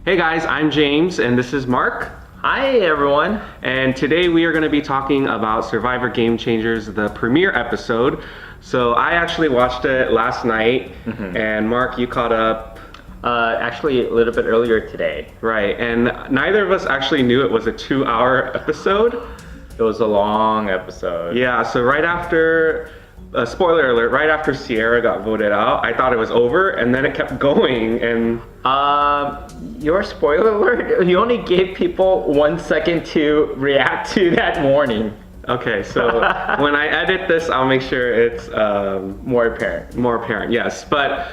Hey guys, I'm James and this is Mark. Hi everyone. And today we are going to be talking about Survivor Game Changers, the premiere episode. So I actually watched it last night, and Mark, you caught up. Actually a little bit earlier today. Right, and neither of us actually knew it was a 2-hour episode. It was a long episode. Yeah, so right after, spoiler alert, right after Sierra got voted out, I thought it was over, and then it kept going, and... Your spoiler alert, you only gave people 1 second to react to that warning. Okay, so when I edit this, I'll make sure it's More apparent. more apparent, yes. But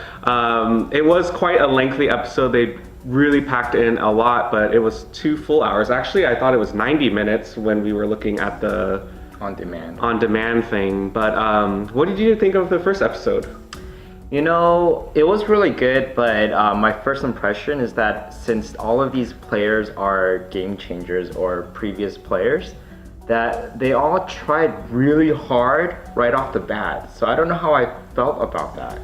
it was quite a lengthy episode. They really packed in a lot, but it was 2 full hours. Actually, I thought it was 90 minutes when we were looking at the On demand thing. But what did you think of the first episode? You know, it was really good, but my first impression is that since all of these players are game changers or previous players, that they all tried really hard right off the bat. So I don't know how I felt about that.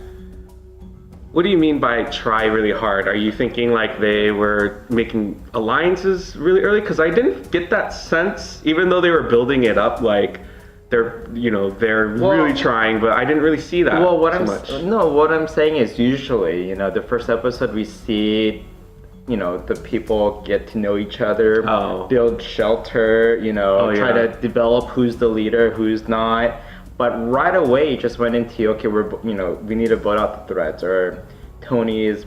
What do you mean by try really hard? Are you thinking like they were making alliances really early? Because I didn't get that sense, even though they were building it up like they're really trying, but I didn't really see that what I'm saying is usually, the first episode we see, the people get to know each other, build shelter, try to develop who's the leader, who's not. But right away, it just went into, okay, we need to vote out the threats, or Tony is,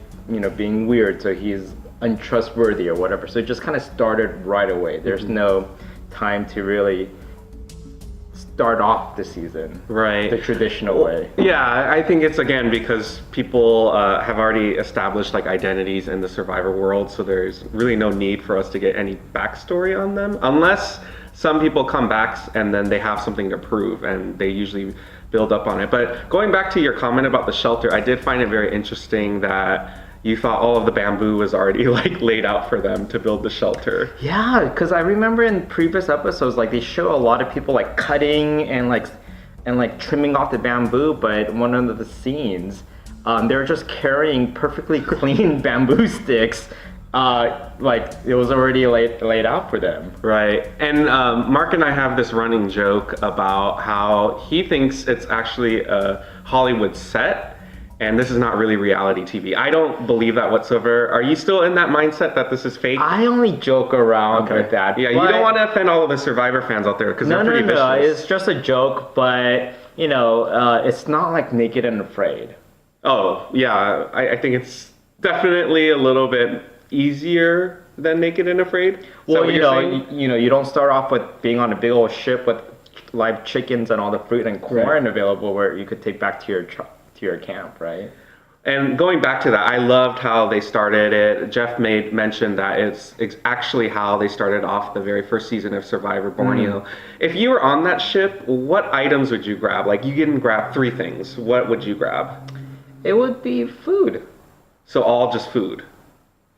being weird, so he's untrustworthy or whatever. So it just kind of started right away. There's no time to really start off the season the traditional way. Yeah, I think it's again because people have already established like identities in the Survivor world, so there's really no need for us to get any backstory on them, unless some people come back and then they have something to prove, and they usually build up on it. But going back to your comment about the shelter, I did find it very interesting that you thought all of the bamboo was already like laid out for them to build the shelter. Yeah, because I remember in previous episodes, like they show a lot of people like cutting and like trimming off the bamboo, but one of the scenes, they're just carrying perfectly clean bamboo sticks, like it was already laid out for them. Right, and Mark and I have this running joke about how he thinks it's actually a Hollywood set, and this is not really reality TV. I don't believe that whatsoever. Are you still in that mindset that this is fake? I only joke around with that. Yeah, you don't want to offend all of the Survivor fans out there because they're pretty vicious. No, it's just a joke, but it's not like Naked and Afraid. Oh, yeah, I think it's definitely a little bit easier than Naked and Afraid. Well, you don't start off with being on a big old ship with live chickens and all the fruit and corn available where you could take back to your camp, right? And going back to that, I loved how they started it. Jeff made mention that it's actually how they started off the very first season of Survivor Borneo. If you were on that ship, what items would you grab? Like, you can grab 3 things. What would you grab? It would be food. So all just food?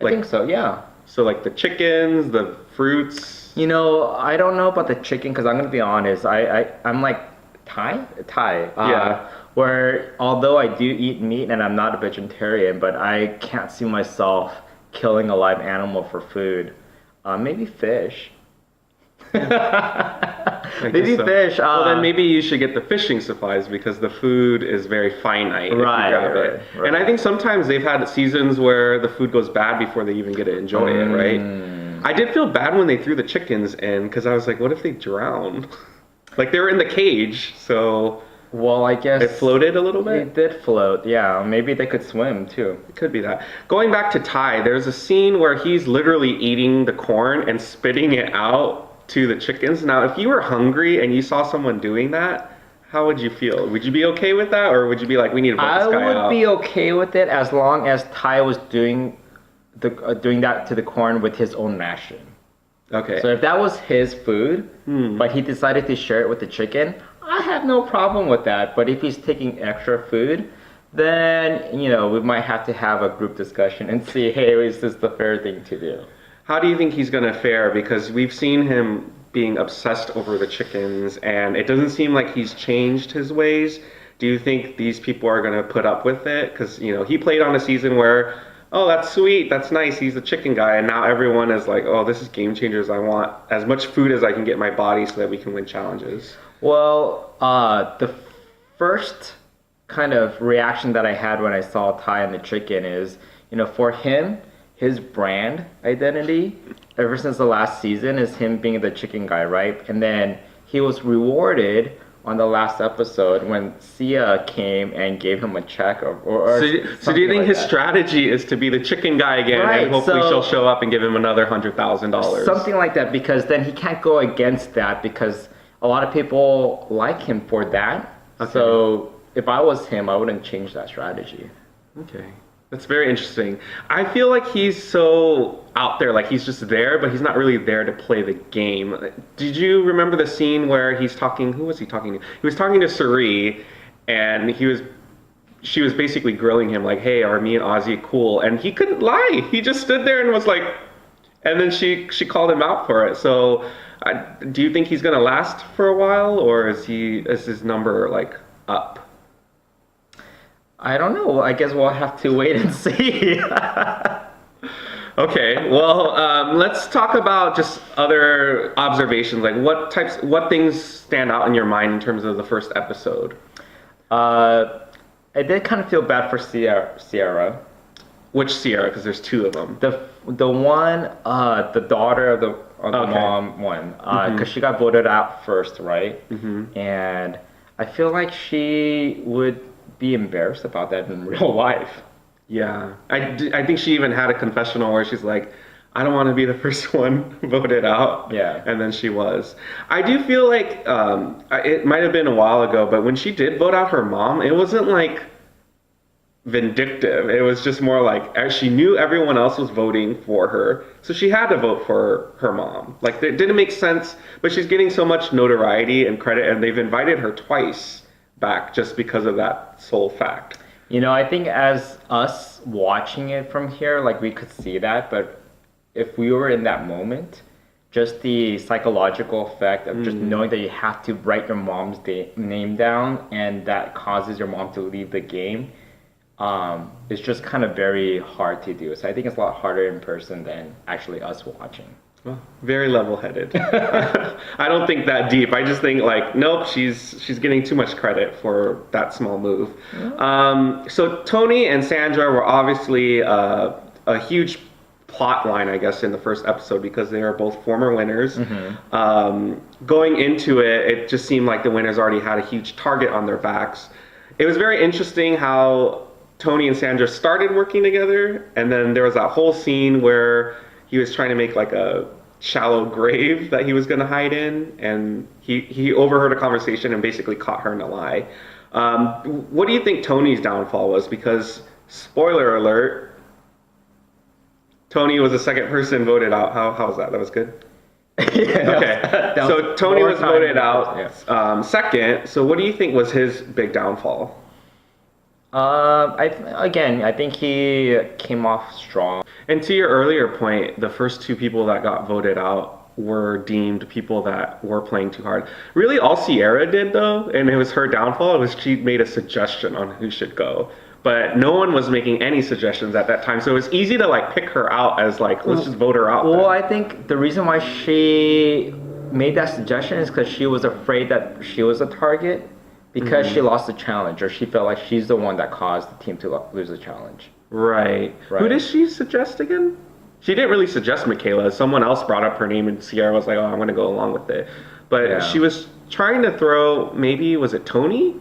I think so, yeah. So like the chickens, the fruits? I don't know about the chicken because I'm going to be honest. I'm like Thai. Where although I do eat meat and I'm not a vegetarian, but I can't see myself killing a live animal for food. Maybe fish. Maybe fish. Well, then maybe you should get the fishing supplies because the food is very finite if you grab it. And I think sometimes they've had seasons where the food goes bad before they even get to enjoy it, right? I did feel bad when they threw the chickens in because I was like, what if they drown? Like they were in the cage, so... Well, I guess... It floated a little bit? It did float, yeah. Maybe they could swim, too. It could be that. Going back to Ty, there's a scene where he's literally eating the corn and spitting it out to the chickens. Now, if you were hungry and you saw someone doing that, how would you feel? Would you be okay with that, or would you be like, we need to vote this guy out? I would be okay with it as long as Ty was doing that to the corn with his own ration. Okay. So if that was his food, but he decided to share it with the chicken, I have no problem with that. But if he's taking extra food, then, we might have to have a group discussion and see, hey, is this the fair thing to do? How do you think he's going to fare? Because we've seen him being obsessed over the chickens, and it doesn't seem like he's changed his ways. Do you think these people are going to put up with it? Because, he played on a season where oh, that's sweet, that's nice, he's the chicken guy. And now everyone is like, oh, this is Game Changers. I want as much food as I can get in my body so that we can win challenges. Well, the first kind of reaction that I had when I saw Ty and the chicken is, for him, his brand identity ever since the last season is him being the chicken guy, right? And then he was rewarded on the last episode when Sia came and gave him a check or so do you think like his that. strategy is to be the chicken guy again, Right, and hopefully so she'll show up and give him another $100,000? Something like that, because then he can't go against that because a lot of people like him for that. Okay. So if I was him, I wouldn't change that strategy. Okay. That's very interesting. I feel like he's so out there, like he's just there, but he's not really there to play the game. Did you remember the scene where he's talking, who was he talking to? He was talking to Suri, and she was basically grilling him like, hey, are me and Ozzy cool? And he couldn't lie. He just stood there and was like, and then she called him out for it. So do you think he's going to last for a while, or is his number like up? I don't know. I guess we'll have to wait and see. Okay, well, let's talk about just other observations. Like, what things stand out in your mind in terms of the first episode? I did kind of feel bad for Sierra. Which Sierra? Because there's two of them. The one, the daughter of the Okay. mom one, because she got voted out first, right? Mm-hmm. And I feel like she would be embarrassed about that in real life. Yeah, I think she even had a confessional where she's like, I don't want to be the first one voted out. Yeah. And then she was. I do feel like it might have been a while ago, but when she did vote out her mom, it wasn't like vindictive. It was just more like she knew everyone else was voting for her, so she had to vote for her mom. Like, it didn't make sense, but she's getting so much notoriety and credit, and they've invited her twice back just because of that sole fact. I think as us watching it from here, like we could see that, but if we were in that moment, just the psychological effect of just knowing that you have to write your mom's name down and that causes your mom to leave the game, it's just kind of very hard to do. So I think it's a lot harder in person than actually us watching. Well, very level-headed. I don't think that deep. I just think like, nope, she's getting too much credit for that small move. So Tony and Sandra were obviously a huge plot line, I guess, in the first episode because they are both former winners. Going into it, it just seemed like the winners already had a huge target on their backs. It was very interesting how Tony and Sandra started working together, and then there was that whole scene where he was trying to make like a shallow grave that he was going to hide in, and he overheard a conversation and basically caught her in a lie. What do you think Tony's downfall was? Because, spoiler alert, Tony was the second person voted out. How was that? That was good? Yeah, okay. So Tony was voted out second. So what do you think was his big downfall? I think he came off strong. And to your earlier point, the first two people that got voted out were deemed people that were playing too hard. Really, all Sierra did, though, and it was her downfall, it was she made a suggestion on who should go. But no one was making any suggestions at that time, so it was easy to like pick her out as like, let's just vote her out. Well, then. I think the reason why she made that suggestion is because she was afraid that she was a target because she lost the challenge, or she felt like she's the one that caused the team to lose the challenge. Right. Who did she suggest again? She didn't really suggest Michaela. Someone else brought up her name, and Sierra was like, oh, I'm going to go along with it. But she was trying to throw, maybe, was it Tony?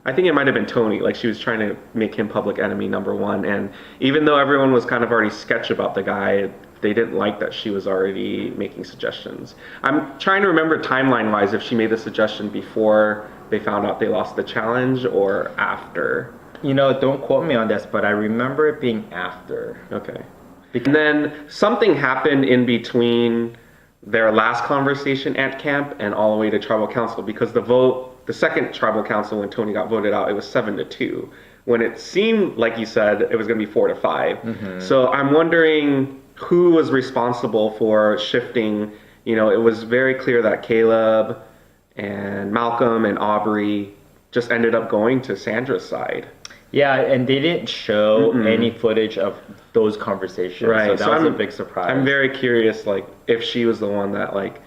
I think it might have been Tony. Like, she was trying to make him public enemy number one. And even though everyone was kind of already sketch about the guy, they didn't like that she was already making suggestions. I'm trying to remember timeline-wise if she made the suggestion before they found out they lost the challenge or after. Don't quote me on this, but I remember it being after. Okay. And then something happened in between their last conversation at camp and all the way to tribal council, because the second tribal council, when Tony got voted out, it was 7-2. When it seemed, like you said, it was going to be 4-5. So I'm wondering who was responsible for shifting. It was very clear that Caleb and Malcolm and Aubrey just ended up going to Sandra's side. Yeah, and they didn't show any footage of those conversations. Right. So that was a big surprise. I'm very curious, like, if she was the one that, like,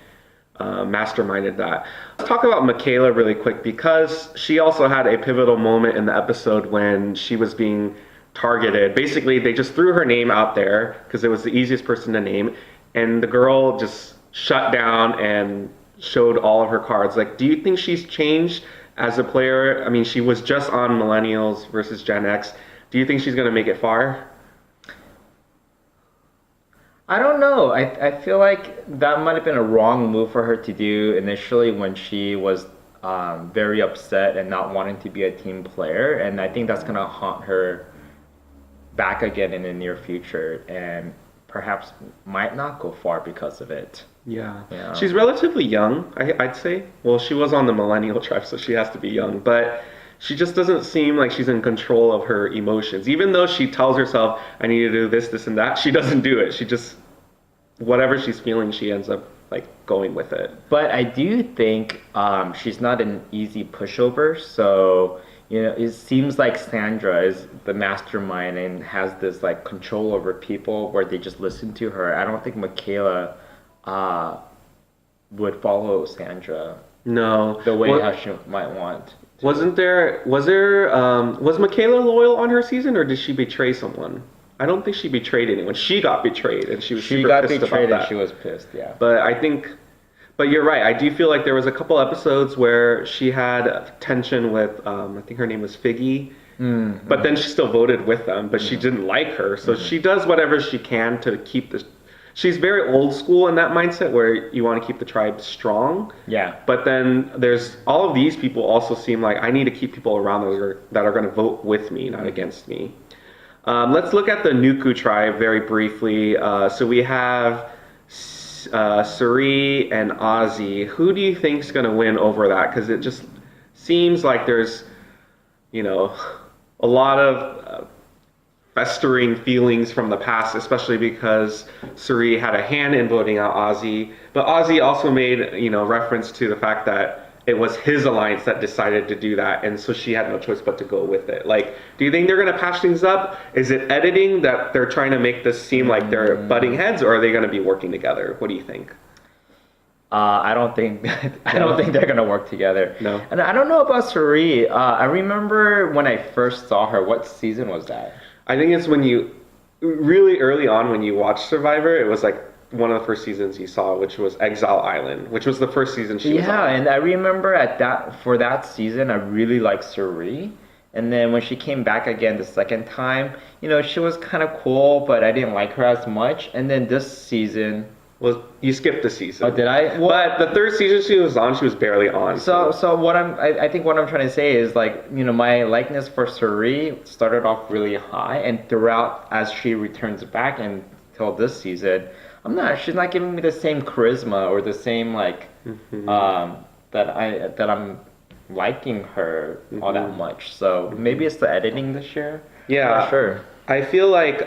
masterminded that. Let's talk about Michaela really quick, because she also had a pivotal moment in the episode when she was being targeted. Basically, they just threw her name out there because it was the easiest person to name, and the girl just shut down and showed all of her cards. Like, do you think she's changed as a player? I mean, she was just on Millennials versus Gen X. Do you think she's going to make it far? I don't know. I feel like that might have been a wrong move for her to do initially when she was very upset and not wanting to be a team player. And I think that's going to haunt her back again in the near future and perhaps might not go far because of it. Yeah. She's relatively young, I'd say. Well, she was on the Millennial tribe, so she has to be young. But she just doesn't seem like she's in control of her emotions. Even though she tells herself, I need to do this, this, and that, she doesn't do it. She just, whatever she's feeling, she ends up like going with it. But I do think she's not an easy pushover. So, you know, it seems like Sandra is the mastermind and has this like control over people where they just listen to her. I don't think Michaela would follow Sandra. No. The way how she might want. Was Michaela loyal on her season, or did she betray someone? I don't think she betrayed anyone. She got betrayed, and she was super pissed about that. She was pissed, yeah. But you're right. I do feel like there was a couple episodes where she had tension with, I think her name was Figgy, but then she still voted with them, but she didn't like her. So she does whatever she can to keep this. She's very old school in that mindset where you want to keep the tribe strong. Yeah. But then there's all of these people also seem like I need to keep people around that are going to vote with me, not against me. Let's look at the Nuku tribe very briefly. So we have Suri and Ozzy. Who do you think is going to win over that? Because it just seems like there's, you know, a lot of festering feelings from the past, especially because Suri had a hand in voting out Ozzy. But Ozzy also made, you know, reference to the fact that it was his alliance that decided to do that, and so she had no choice but to go with it. Like, do you think they're going to patch things up? Is it editing that they're trying to make this seem like they're butting heads, or are they going to be working together? What do you think? I don't think they're gonna work together. No. And I don't know about Suri. I remember when I first saw her. What season was that? I think it's when you really early on when you watched Survivor. It was like one of the first seasons you saw, which was Exile Island, which was the first season she was on. Yeah, and I remember for that season, I really liked Suri. And then when she came back again the second time, you know, she was kind of cool, but I didn't like her as much. And then this season. Well, you skipped the season. Oh, did I? Well, but the third season she was barely on. So I think what I'm trying to say is, like, you know, my likeness for Suri started off really high, and throughout as she returns back until this season, she's not giving me the same charisma or the same like that I'm liking her all that much. So maybe it's the editing this year. Yeah, I'm not sure. I feel like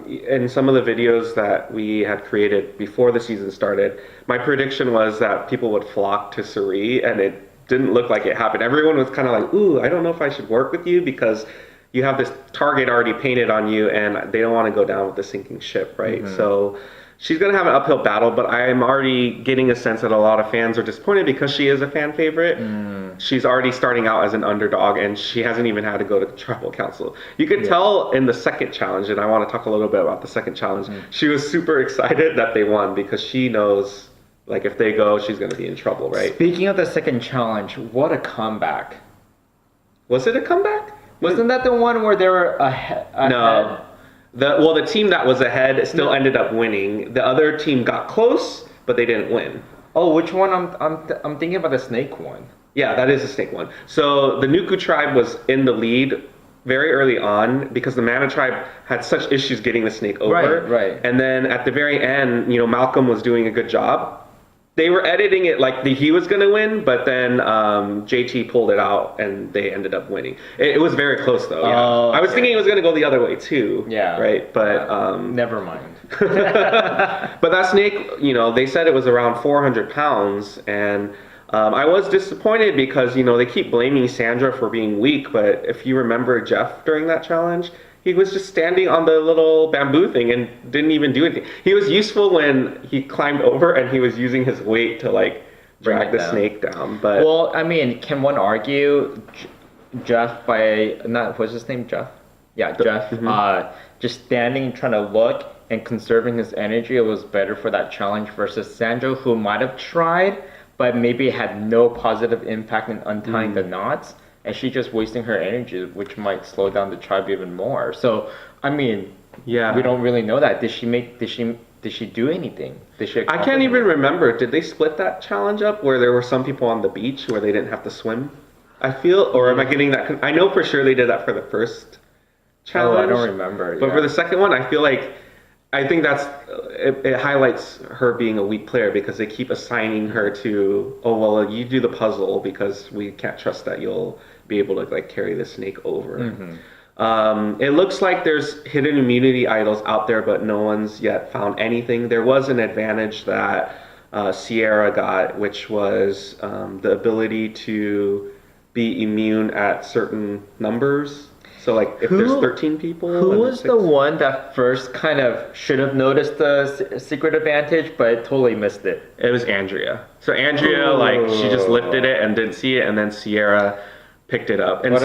in some of the videos that we had created before the season started, my prediction was that people would flock to Suri, and it didn't look like it happened. Everyone was kind of like, ooh, I don't know if I should work with you because you have this target already painted on you, and they don't want to go down with the sinking ship, right? So she's going to have an uphill battle, but I'm already getting a sense that a lot of fans are disappointed because she is a fan favorite. She's already starting out as an underdog, and she hasn't even had to go to tribal council. You could tell in the second challenge, and I want to talk a little bit about the second challenge, she was super excited that they won because she knows, like, if they go, she's going to be in trouble, right? Speaking of the second challenge, what a comeback. Was it a comeback? Wasn't that the one where they were ahead? No. The team that was ahead still ended up winning. The other team got close, but they didn't win. Oh, which one? I'm thinking about the snake one. Yeah, that is the snake one. So the Nuku tribe was in the lead very early on because the Mana tribe had such issues getting the snake over. Right. And then at the very end, you know, Malcolm was doing a good job. They were editing it like he was going to win, but then JT pulled it out and they ended up winning. It was very close though. Yeah. Oh, okay. I was thinking it was going to go the other way too. Yeah. Right. But never mind. But that snake, you know, they said it was around 400 pounds, and I was disappointed because, they keep blaming Sandra for being weak, but if you remember Jeff during that challenge, he was just standing on the little bamboo thing and didn't even do anything. He was useful when he climbed over and he was using his weight to drag the snake down. But well, I mean, can one argue Jeff what's his name, Jeff? Yeah, Jeff. Just standing, trying to look and conserving his energy, it was better for that challenge versus Sandra, who might have tried, but maybe had no positive impact in untying the knots. And she's just wasting her energy, which might slow down the tribe even more. So, I mean, we don't really know that. Did she do anything? I can't even remember. Did they split that challenge up where there were some people on the beach where they didn't have to swim? I feel, or am I getting that? I know for sure they did that for the first challenge. Oh, I don't remember. But for the second one, I think it highlights her being a weak player because they keep assigning her to, you do the puzzle because we can't trust that you'll be able to carry the snake over. It looks like there's hidden immunity idols out there, but no one's yet found anything. There was an advantage that Sierra got, which was the ability to be immune at certain numbers. So if there's 13 people. Who was the one that first kind of should have noticed the secret advantage, but totally missed it? It was Andrea. So Andrea, she just lifted it and didn't see it, and then Sierra picked it up. And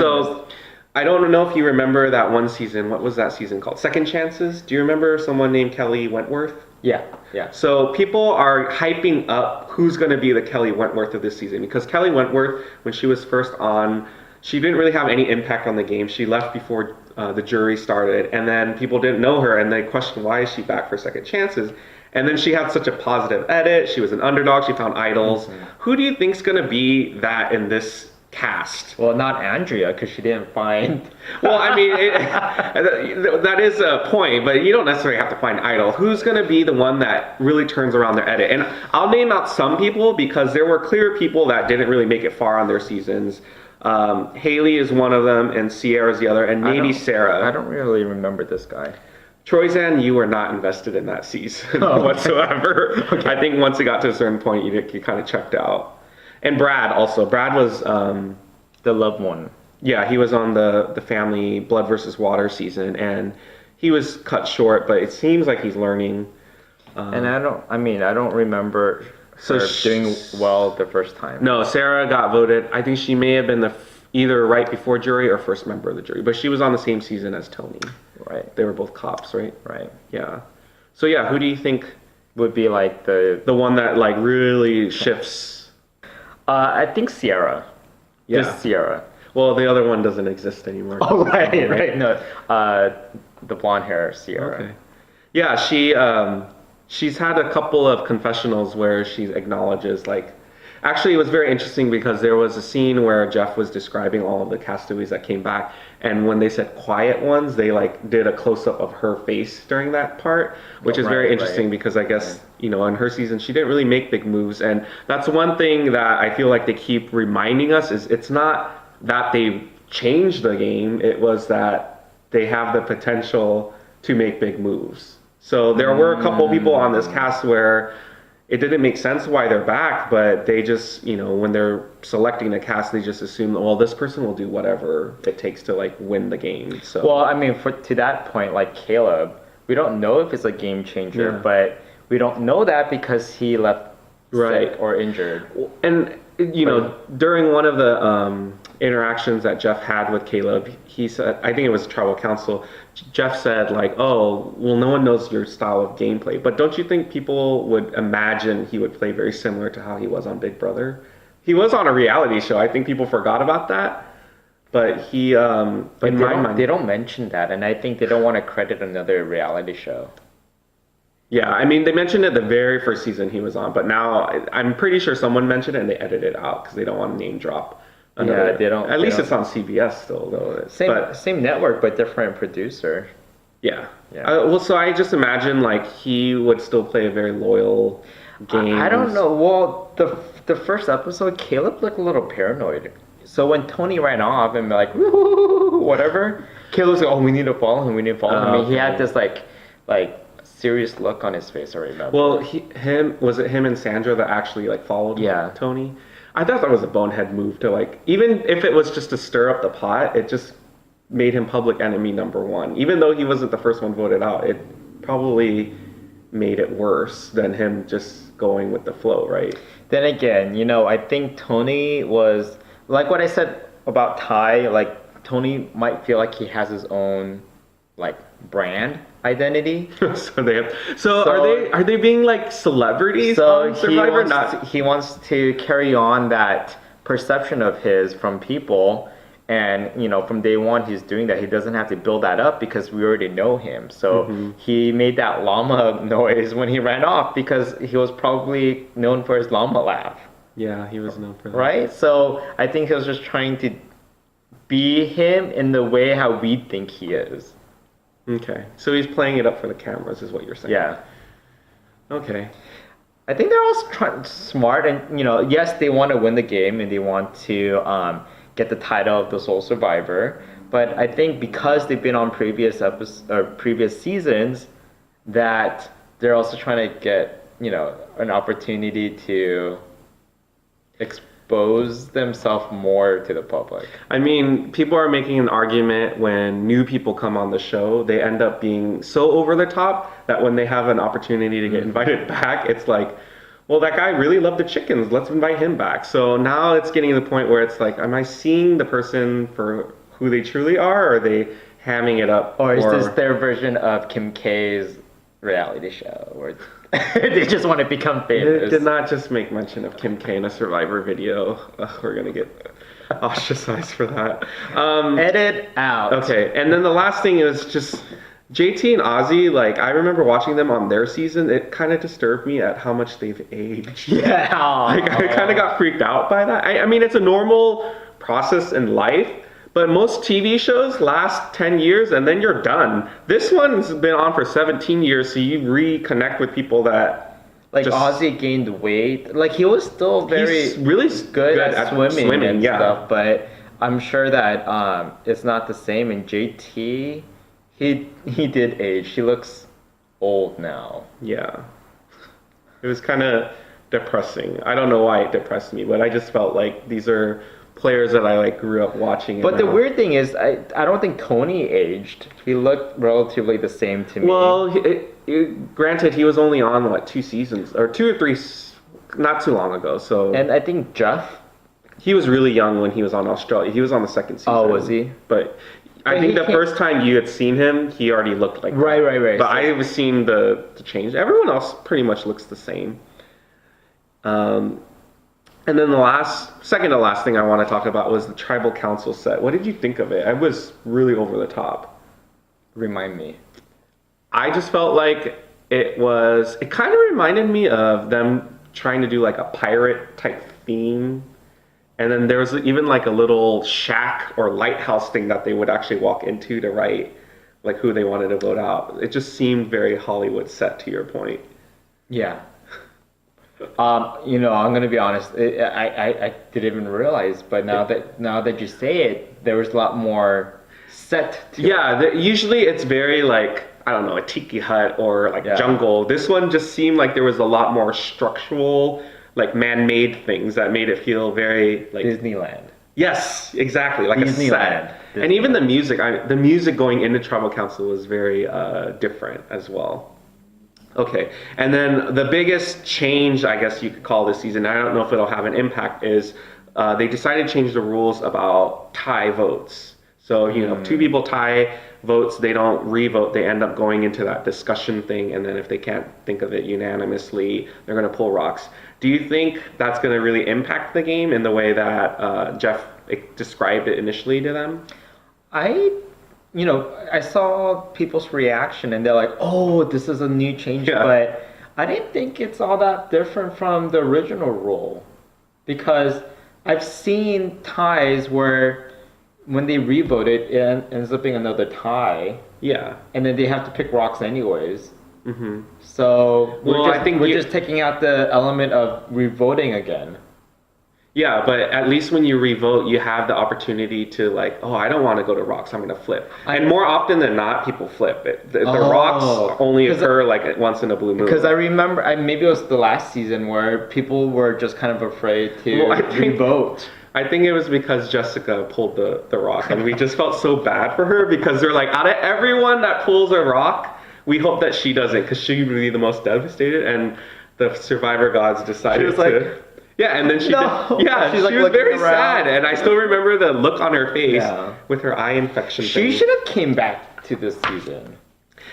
I don't know if you remember that one season. What was that season called? Second Chances? Do you remember someone named Kelly Wentworth? Yeah. So people are hyping up who's going to be the Kelly Wentworth of this season, because Kelly Wentworth, when she was first on, she didn't really have any impact on the game. She left before the jury started, and then people didn't know her, and they questioned, why is she back for Second Chances? And then she had such a positive edit. She was an underdog. She found idols. Who do you think's going to be that in this cast? Well, not Andrea, because she didn't find... Well, I mean, that is a point, but you don't necessarily have to find idol. Who's going to be the one that really turns around their edit? And I'll name out some people because there were clear people that didn't really make it far on their seasons. Haley is one of them, and Sierra's the other, and maybe Sarah. I don't really remember this guy. Troyzan, you were not invested in that season whatsoever. Okay. I think once it got to a certain point, you kind of checked out. And Brad also. Brad was the loved one. Yeah, he was on the family Blood versus Water season, and he was cut short, but it seems like he's learning. And I don't remember doing well the first time. No, Sarah got voted. I think she may have been either right before jury or first member of the jury, but she was on the same season as Tony. Right. They were both cops, right? Right. Yeah. So yeah, who do you think would be the one that really shifts? I think Sierra. Yeah. Just Sierra. Well, the other one doesn't exist anymore. Oh, right. No, the blonde hair Sierra. Okay. Yeah, she's had a couple of confessionals where she acknowledges, actually it was very interesting because there was a scene where Jeff was describing all of the castaways that came back, and when they said quiet ones, they did a close-up of her face during that part, which is very interesting because I guess, in her season, she didn't really make big moves, and that's one thing that I feel like they keep reminding us is it's not that they changed the game, it was that they have the potential to make big moves. So there were a couple people on this cast where it didn't make sense why they're back, but they just, when they're selecting a cast, they just assume, well, this person will do whatever it takes to win the game. So well, I mean, to that point, Caleb, we don't know if it's a game changer, but we don't know that because he left sick or injured. And during one of the interactions that Jeff had with Caleb, he said, I think it was tribal council, Jeff said oh, well, no one knows your style of gameplay, but don't you think people would imagine he would play very similar to how he was on Big Brother? He was on a reality show. I think people forgot about that, but he, but in my mind, they don't mention that, and I think they don't want to credit another reality show. Yeah, I mean, they mentioned it the very first season he was on, but now I'm pretty sure someone mentioned it and they edited it out because they don't want to name drop. Yeah, they don't. At least it's on CBS still, though. Same network, but different producer. Yeah. So I just imagine he would still play a very loyal game. I don't know. Well, the first episode, Caleb looked a little paranoid. So when Tony ran off and woo, whatever, Caleb's like, oh, we need to follow him. I mean, he had this serious look on his face. I remember. Well, was it him and Sandra that actually followed Tony? I thought that was a bonehead move to like, even if it was just to stir up the pot, it just made him public enemy number one. Even though he wasn't the first one voted out, it probably made it worse than him just going with the flow, right? Then again, you know, I think Tony was, like what I said about Ty, like Tony might feel like he has his own like brand identity. So are they being like celebrities on Survivor? He wants to carry on that perception of his from people. And, you know, from day one, he's doing that. He doesn't have to build that up because we already know him. So he made that llama noise when he ran off because he was probably known for his llama laugh. Yeah, he was known for that. Right? So I think he was just trying to be him in the way how we think he is. Okay. So he's playing it up for the cameras is what you're saying. Yeah. Okay. I think they're also smart and, you know, yes, they want to win the game and they want to get the title of the sole survivor, but I think because they've been on previous seasons, that they're also trying to get, you know, an opportunity to expose themselves more to the public. I mean, people are making an argument when new people come on the show, they end up being so over the top that when they have an opportunity to get invited back, it's like, well, that guy really loved the chickens. Let's invite him back. So now it's getting to the point where it's like, am I seeing the person for who they truly are, or are they hamming it up? Or is this their version of Kim K's reality show, where they just want to become famous? It did not just make mention of Kim K in a Survivor video. We're going to get ostracized for that. Edit out. Okay, and then the last thing is just JT and Ozzy, like, I remember watching them on their season. It kind of disturbed me at how much they've aged. Yeah. Like, I kind of got freaked out by that. I mean, it's a normal process in life, but most TV shows last 10 years and then you're done. This one's been on for 17 years, so you reconnect with people that... Like, Ozzy gained weight. Like, he was still he's really good at swimming and yeah. stuff, but I'm sure that it's not the same. And JT... He did age. He looks old now. Yeah. It was kind of depressing. I don't know why it depressed me, but I just felt like these are players that I like grew up watching. But the weird thing is, I don't think Tony aged. He looked relatively the same to me. Well, granted, he was only on, what, 2 seasons? Or 2 or 3, not too long ago. So. And I think Jeff? He was really young when he was on Australia. He was on the 2nd season. Oh, was he? But... I think the first time you had seen him, he already looked like right. But I was seeing the change. Everyone else pretty much looks the same. And then the second to last thing I want to talk about was the tribal council set. What did you think of it? I was really over the top. Remind me. I just felt like it kind of reminded me of them trying to do like a pirate type theme. And then there was even like a little shack or lighthouse thing that they would actually walk into to write like who they wanted to vote out. It just seemed very Hollywood set, to your point. Yeah. You know, I'm gonna be honest. I didn't even realize, but now that you say it, there was a lot more set to it. Usually it's very like, I don't know, a tiki hut or like jungle. This one just seemed like there was a lot more structural, like man-made things that made it feel very like Disneyland. Yes, exactly, like Disneyland. a set. And even the music going into tribal council was very different as well. Okay, and then the biggest change, I guess you could call this season, I don't know if it'll have an impact, is they decided to change the rules about tie votes. So, you know, if 2 people tie votes, they don't re-vote, they end up going into that discussion thing, and then if they can't think of it unanimously, they're going to pull rocks. Do you think that's going to really impact the game in the way that Jeff described it initially to them? I saw people's reaction and they're like, oh, this is a new change, but I didn't think it's all that different from the original rule, because I've seen ties where when they re-vote it ends up being another tie. Yeah. And then they have to pick rocks anyways. Mm-hmm. So I think we're just taking out the element of re-voting again. Yeah, but at least when you revote, you have the opportunity to like, oh, I don't want to go to rocks, I'm going to flip. And more often than not, people flip. The rocks only occur like once in a blue moon. Because I remember, maybe it was the last season where people were just kind of afraid to revote. I think it was because Jessica pulled the rock, and we just felt so bad for her because they're like, out of everyone that pulls a rock, we hope that she doesn't because she would be the most devastated. And the survivor gods decided she was like, to. Yeah, and then she was very sad, and I still remember the look on her face with her eye infection. She should have came back to this season.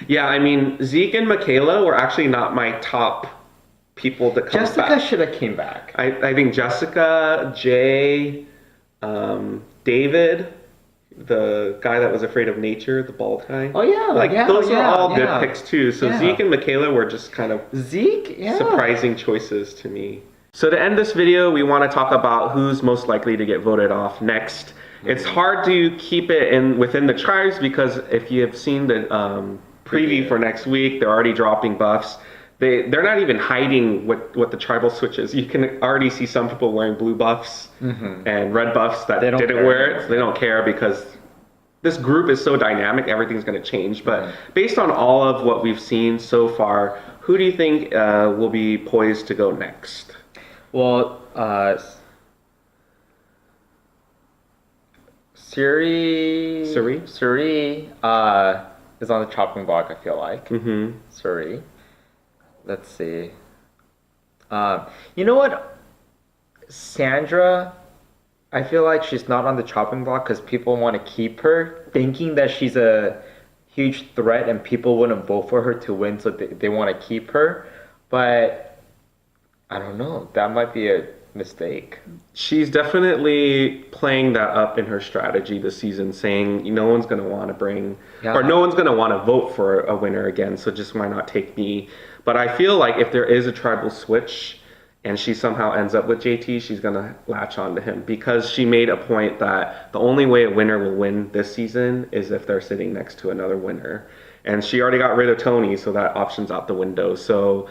Yeah, I mean, Zeke and Michaela were actually not my top people to come Jessica back. should have came back. I think Jessica, Jay, David, the guy that was afraid of nature, the bald guy. Oh yeah, those are all good picks too. So Zeke and Michaela were just kind of surprising choices to me. So to end this video, we want to talk about who's most likely to get voted off next. It's hard to keep it within the tribes because if you have seen the preview for next week, they're already dropping buffs. They're not even hiding what the tribal switch is. You can already see some people wearing blue buffs and red buffs that didn't wear it. They don't care because this group is so dynamic, everything's going to change. But based on all of what we've seen so far, who do you think will be poised to go next? Well, Suri is on the chopping block, I feel like. Suri. Let's see. You know what? Sandra, I feel like she's not on the chopping block because people want to keep her, thinking that she's a huge threat and people wouldn't vote for her to win, so they want to keep her. But I don't know. That might be a mistake. She's definitely playing that up in her strategy this season, saying no one's going to want to bring, or no one's going to want to vote for a winner again, so just why not take me? But I feel like if there is a tribal switch and she somehow ends up with JT, she's going to latch on to him because she made a point that the only way a winner will win this season is if they're sitting next to another winner. And she already got rid of Tony, so that option's out the window. So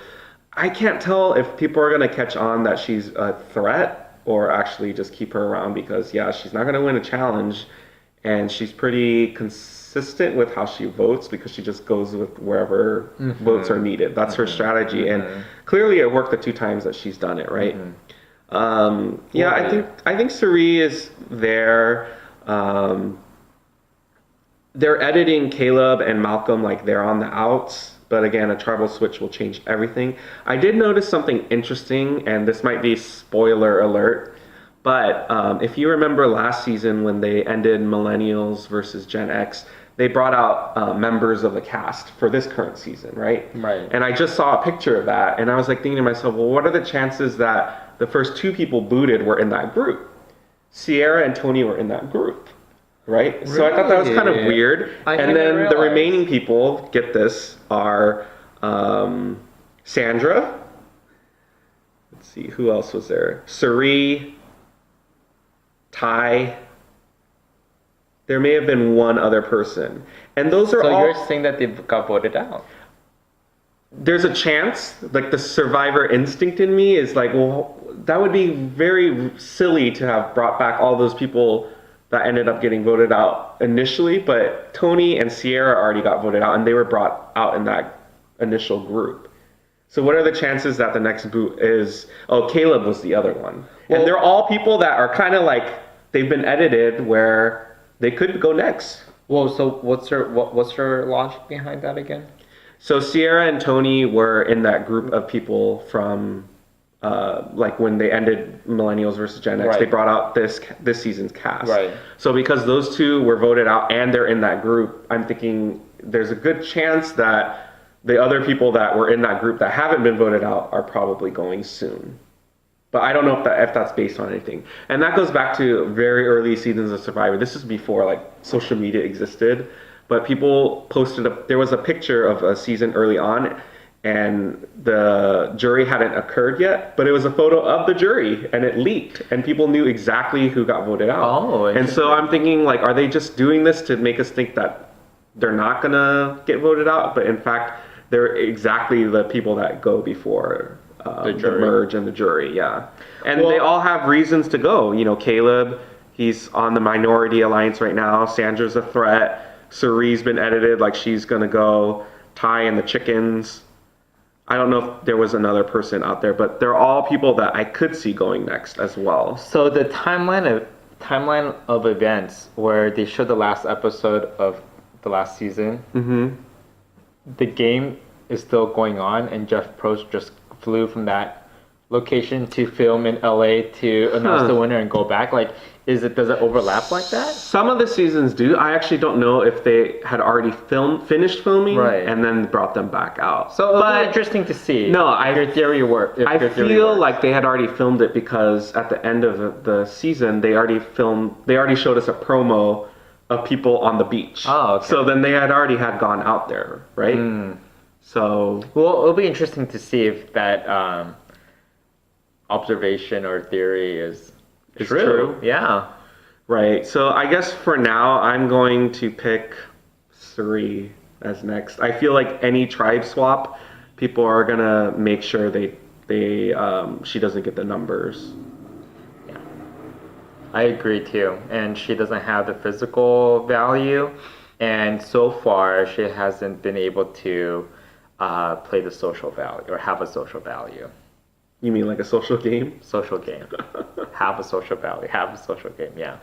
I can't tell if people are going to catch on that she's a threat or actually just keep her around because, she's not going to win a challenge. And she's pretty consistent with how she votes because she just goes with wherever votes are needed. That's her strategy. And clearly it worked the 2 times that she's done it, right? I think Suri is there. They're editing Caleb and Malcolm like they're on the outs. But again, a tribal switch will change everything. I did notice something interesting, and this might be spoiler alert, but if you remember last season when they ended Millennials versus Gen X, they brought out members of the cast for this current season, right? Right. And I just saw a picture of that, and I was like thinking to myself, well, what are the chances that the first 2 people booted were in that group? Sierra and Tony were in that group. Right? Really? So I thought that was kind of weird. And then the remaining people, get this, are Sandra. Let's see, who else was there? Suri, Ty. There may have been one other person. And those are all... So you're saying that they got voted out? There's a chance, like the survivor instinct in me is like, well, that would be very silly to have brought back all those people that ended up getting voted out initially, but Tony and Sierra already got voted out and they were brought out in that initial group. So what are the chances that the next boot is, Caleb was the other one. Well, and they're all people that are kind of like, they've been edited where they could go next. Well, so what's your logic behind that again? So Sierra and Tony were in that group of people from like when they ended Millennials versus Gen X, they brought out this season's cast. Right. So because those 2 were voted out and they're in that group, I'm thinking there's a good chance that the other people that were in that group that haven't been voted out are probably going soon. But I don't know if that's based on anything. And that goes back to very early seasons of Survivor. This is before like social media existed, but people posted there was a picture of a season early on, and the jury hadn't occurred yet, but it was a photo of the jury and it leaked and people knew exactly who got voted out. Oh, and so I'm thinking like, are they just doing this to make us think that they're not gonna get voted out? But in fact, they're exactly the people that go before the merge and the jury, yeah. And they all have reasons to go. You know, Caleb, he's on the minority alliance right now. Sandra's a threat. Cerie's been edited, like she's gonna go. Ty and the chickens. I don't know if there was another person out there, but they're all people that I could see going next as well. So the timeline of events where they showed the last episode of the last season, the game is still going on, and Jeff Probst just flew from that location to film in LA to announce the winner and go back. Like, does it overlap like that? Some of the seasons do. I actually don't know if they had already finished filming and then brought them back out. So it'll be interesting to see. No, your theory works. I feel like they had already filmed it because at the end of the season they already showed us a promo of people on the beach. Oh, okay. So then they had already gone out there, right? So well, it'll be interesting to see if that observation or theory is true. Yeah. Right. So I guess for now I'm going to pick Cerie as next. I feel like any tribe swap, people are gonna make sure she doesn't get the numbers. Yeah. I agree too. And she doesn't have the physical value, and so far she hasn't been able to play the social value or have a social value. You mean like a social game? Social game. Have a social value. Have a social game, yeah.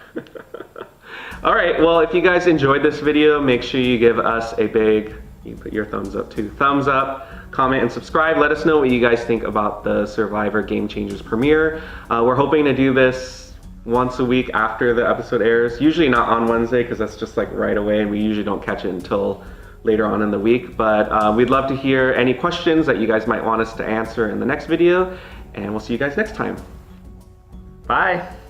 All right, well, if you guys enjoyed this video, make sure you give us a big, you put your thumbs up too, thumbs up, comment and subscribe. Let us know what you guys think about the Survivor Game Changers premiere. We're hoping to do this once a week after the episode airs. Usually not on Wednesday because that's just like right away, and we usually don't catch it until later on in the week, but we'd love to hear any questions that you guys might want us to answer in the next video, and we'll see you guys next time. Bye.